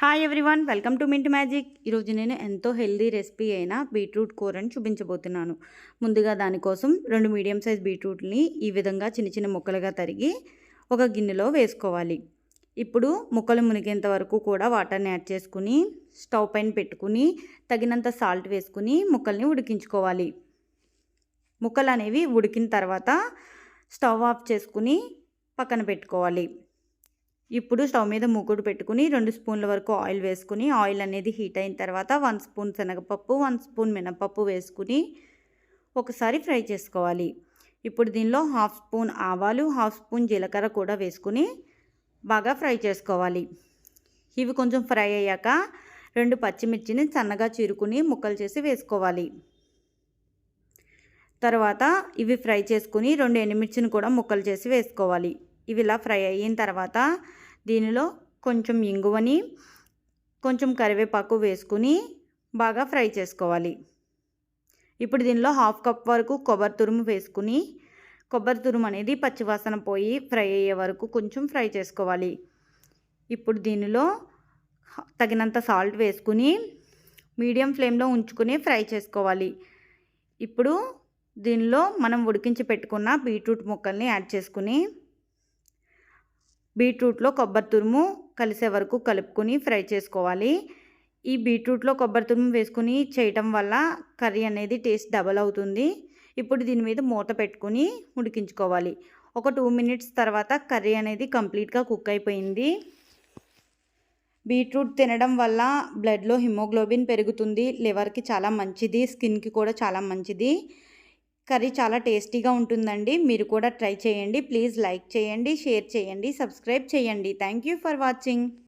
Hi everyone, welcome to mint magic. ఈరోజు నేను ఎంతో హెల్దీ రెసిపీ అయిన బీట్రూట్ కూరని చూపించబోతున్నాను. ముందుగా దానికోసం 2 మీడియం సైజ్ బీట్రూట్ని ఈ విధంగా చిన్న చిన్న ముక్కలుగా తరిగి ఒక గిన్నెలో వేసుకోవాలి. ఇప్పుడు ముక్కలు మునిగేంత వరకు కూడా వాటర్ని యాడ్ చేసుకుని స్టవ్ పైన పెట్టుకుని తగినంత సాల్ట్ వేసుకుని ముక్కల్ని ఉడికించుకోవాలి. ముక్కలు అనేవి ఉడికిన తర్వాత స్టవ్ ఆఫ్ చేసుకుని పక్కన పెట్టుకోవాలి. ఇప్పుడు స్టవ్ మీద మూకుడు పెట్టుకుని 2 స్పూన్ల వరకు ఆయిల్ వేసుకుని ఆయిల్ అనేది హీట్ అయిన తర్వాత 1 స్పూన్ శనగపప్పు 1 స్పూన్ మినపప్పు వేసుకుని ఒకసారి ఫ్రై చేసుకోవాలి. ఇప్పుడు దీనిలో 1/2 స్పూన్ ఆవాలు 1/2 స్పూన్ జీలకర్ర కూడా వేసుకుని బాగా ఫ్రై చేసుకోవాలి. ఇవి కొంచెం ఫ్రై అయ్యాక 2 పచ్చిమిర్చిని సన్నగా చీరుకుని ముక్కలు చేసి వేసుకోవాలి. తర్వాత ఇవి ఫ్రై చేసుకుని 2 ఎండుమిర్చిని కూడా ముక్కలు చేసి వేసుకోవాలి. ఇవి ఇలా ఫ్రై అయిన తర్వాత దీనిలో కొంచెం ఇంగువని కొంచెం కరివేపాకు వేసుకుని బాగా ఫ్రై చేసుకోవాలి. ఇప్పుడు దీనిలో 1/2 కప్ వరకు కొబ్బరి తురుము వేసుకుని కొబ్బరి తురుము అనేది పచ్చివాసన పోయి ఫ్రై అయ్యే వరకు కొంచెం ఫ్రై చేసుకోవాలి. ఇప్పుడు దీనిలో తగినంత సాల్ట్ వేసుకుని మీడియం ఫ్లేమ్లో ఉంచుకుని ఫ్రై చేసుకోవాలి. ఇప్పుడు దీనిలో మనం ఉడికించి పెట్టుకున్న బీట్రూట్ ముక్కల్ని యాడ్ చేసుకుని బీట్రూట్లో కొబ్బరి తురుము కలిసే వరకు కలుపుకొని ఫ్రై చేసుకోవాలి. ఈ బీట్రూట్లో కొబ్బరి తురుము వేసుకుని చేయటం వల్ల కర్రీ అనేది టేస్ట్ డబల్ అవుతుంది. ఇప్పుడు దీని మీద మూత పెట్టుకుని ఉడికించుకోవాలి. ఒక 2 మినిట్స్ తర్వాత కర్రీ అనేది కంప్లీట్గా కుక్ అయిపోయింది. బీట్రూట్ తినడం వల్ల బ్లడ్లో హిమోగ్లోబిన్ పెరుగుతుంది. లివర్కి చాలా మంచిది, స్కిన్కి కూడా చాలా మంచిది. కర్రీ చాలా టేస్టీగా ఉంటుందండి. మీరు కూడా ట్రై చేయండి. ప్లీజ్ లైక్ చేయండి, షేర్ చేయండి, సబ్స్క్రైబ్ చేయండి. Thank you for watching.